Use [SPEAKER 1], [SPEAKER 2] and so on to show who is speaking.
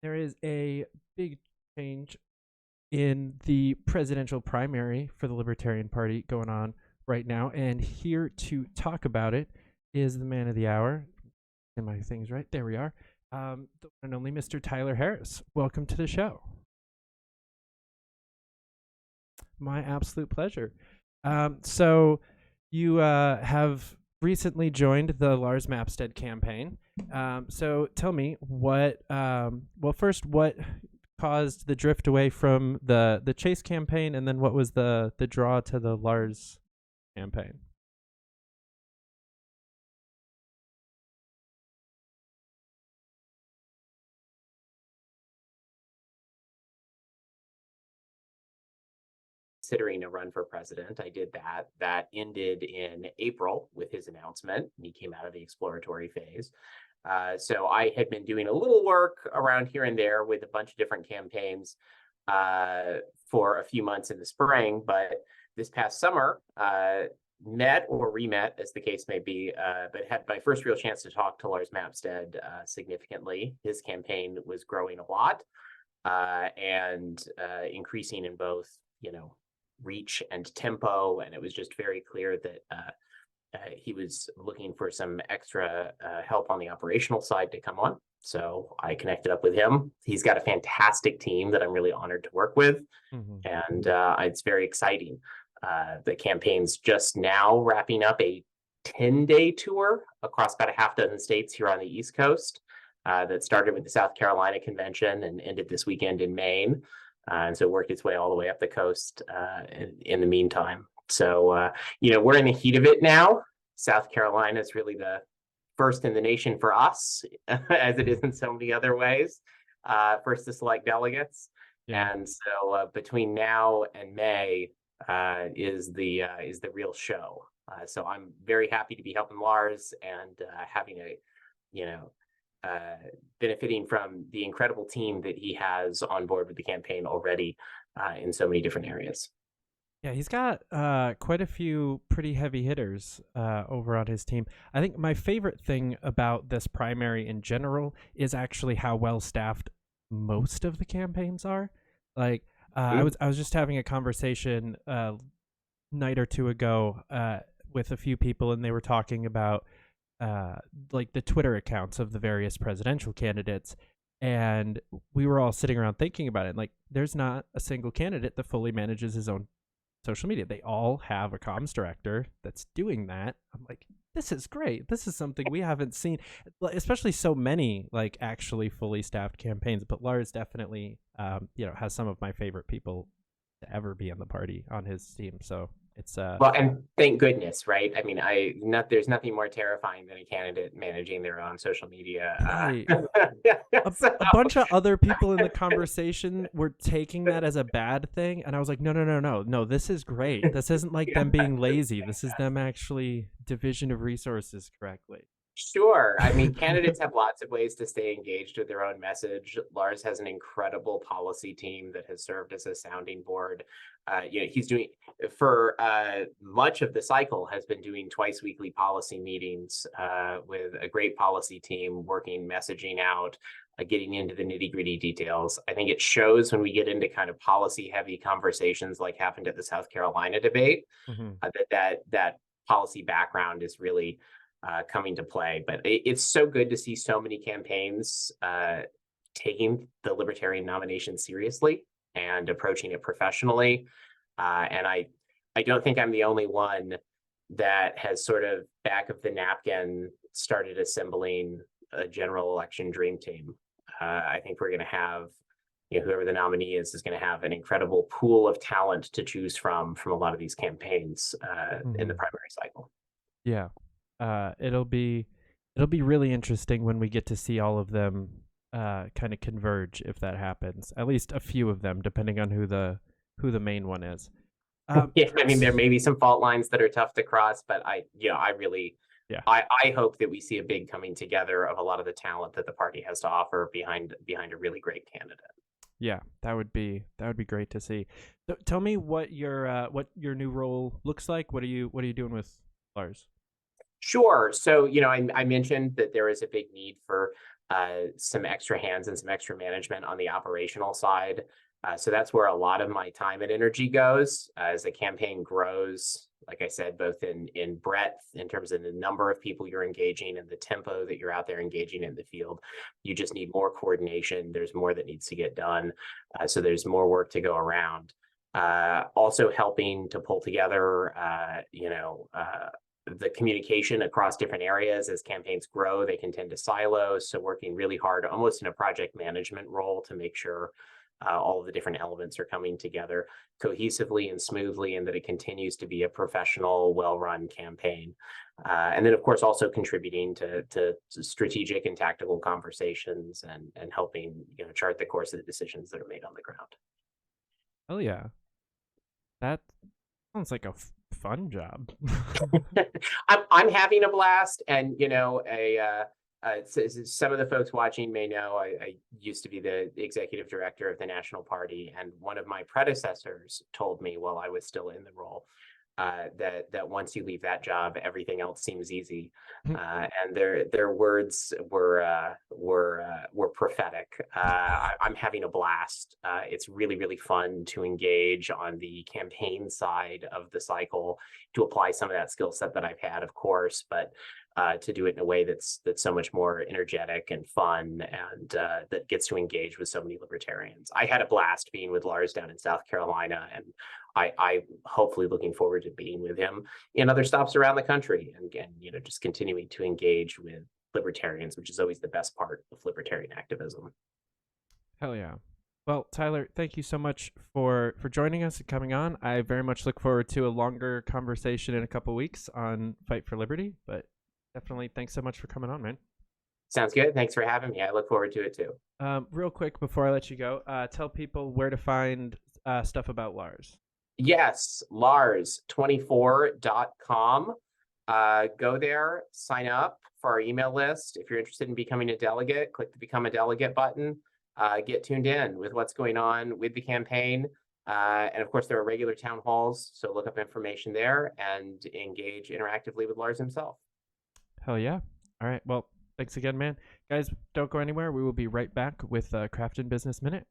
[SPEAKER 1] there is a big change in the presidential primary for the Libertarian Party going on right now. And here to talk about it is the man of the hour. Get my things right. There we are. The one and only Mr. Tyler Harris. Welcome to the show. My absolute pleasure. So you have recently joined the Lars Mapstead campaign. So tell me what, first, what caused the drift away from the Chase campaign, and then what was the draw to the Lars campaign?
[SPEAKER 2] Considering a run for president. I did that. That ended in April with his announcement. He came out of the exploratory phase. So I had been doing a little work around here and there with a bunch of different campaigns for a few months in the spring. But this past summer, met or re-met, as the case may be, but had my first real chance to talk to Lars Mapstead significantly. His campaign was growing a lot and increasing in both, reach and tempo, and it was just very clear that he was looking for some extra help on the operational side to come on. So I connected up with him. He's got a fantastic team that I'm really honored to work with, and it's very exciting. The campaign's just now wrapping up a 10-day tour across about a half dozen states here on the East Coast that started with the South Carolina convention and ended this weekend in Maine. And so worked its way all the way up the coast in the meantime. So, we're in the heat of it now. South Carolina is really the first in the nation for us, as it is in so many other ways, first to select delegates. Yeah. And so between now and May is the real show. So I'm very happy to be helping Lars and having a, benefiting from the incredible team that he has on board with the campaign already in so many different areas.
[SPEAKER 1] Yeah, he's got quite a few pretty heavy hitters over on his team. I think my favorite thing about this primary in general is actually how well staffed most of the campaigns are. Like I was just having a conversation night or two ago with a few people, and they were talking about like the Twitter accounts of the various presidential candidates, and we were all sitting around thinking about it. Like, there's not a single candidate that fully manages his own social media. They all have a comms director that's doing that. I'm like, this is great. This is something we haven't seen, especially so many like actually fully staffed campaigns. But Lars definitely, has some of my favorite people to ever be in the party on his team. So it's
[SPEAKER 2] well, and thank goodness, right? I mean, there's nothing more terrifying than a candidate managing their own social media.
[SPEAKER 1] Right. A bunch of other people in the conversation were taking that as a bad thing, and I was like, no, this is great. This isn't like them being lazy. This is them actually division of resources correctly.
[SPEAKER 2] Sure. I mean, candidates have lots of ways to stay engaged with their own message. Lars has an incredible policy team that has served as a sounding board. He's doing, for much of the cycle, has been doing twice weekly policy meetings with a great policy team, working messaging out, getting into the nitty-gritty details. I think it shows when we get into kind of policy-heavy conversations like happened at the South Carolina debate, that policy background is really coming to play. But it's so good to see so many campaigns taking the Libertarian nomination seriously and approaching it professionally. And I don't think I'm the only one that has sort of back of the napkin started assembling a general election dream team. I think we're going to have, whoever the nominee is going to have an incredible pool of talent to choose from a lot of these campaigns in the primary cycle.
[SPEAKER 1] Yeah. It'll be really interesting when we get to see all of them kind of converge, if that happens. At least a few of them, depending on who the main one is.
[SPEAKER 2] Yeah, I mean, there may be some fault lines that are tough to cross, but I hope that we see a big coming together of a lot of the talent that the party has to offer behind a really great candidate.
[SPEAKER 1] Yeah, that would be great to see. So tell me what your new role looks like. What are you doing with Lars?
[SPEAKER 2] Sure. So, I mentioned that there is a big need for some extra hands and some extra management on the operational side. So that's where a lot of my time and energy goes as the campaign grows. Like I said, both in breadth, in terms of the number of people you're engaging and the tempo that you're out there engaging in the field. You just need more coordination. There's more that needs to get done. So there's more work to go around. Also helping to pull together, the communication across different areas. As campaigns grow, they can tend to silo. So working really hard, almost in a project management role, to make sure all of the different elements are coming together cohesively and smoothly, and that it continues to be a professional, well-run campaign. And then, of course, also contributing to strategic and tactical conversations, and helping chart the course of the decisions that are made on the ground.
[SPEAKER 1] Oh yeah, that sounds like a fun job.
[SPEAKER 2] I'm having a blast, and some of the folks watching may know I used to be the executive director of the National Party, and one of my predecessors told me while I was still in the role that once you leave that job, everything else seems easy. And their words were prophetic. I'm having a blast. It's really, really fun to engage on the campaign side of the cycle, to apply some of that skill set that I've had, of course, but to do it in a way that's so much more energetic and fun, and that gets to engage with so many libertarians. I had a blast being with Lars down in South Carolina, and I hopefully looking forward to being with him in other stops around the country. And again, just continuing to engage with libertarians, which is always the best part of libertarian activism.
[SPEAKER 1] Hell yeah. Well, Tyler, thank you so much for joining us and coming on. I very much look forward to a longer conversation in a couple weeks on Fight for Liberty, but definitely thanks so much for coming on, man.
[SPEAKER 2] Sounds good. Thanks for having me. I look forward to it too.
[SPEAKER 1] Real quick before I let you go, tell people where to find stuff about Lars.
[SPEAKER 2] Yes, Lars24.com. Go there, sign up for our email list. If you're interested in becoming a delegate, click the Become a Delegate button. Get tuned in with what's going on with the campaign. And of course, there are regular town halls, so look up information there and engage interactively with Lars himself.
[SPEAKER 1] Hell yeah. All right. Well, thanks again, man. Guys, don't go anywhere. We will be right back with Craft and Business Minute.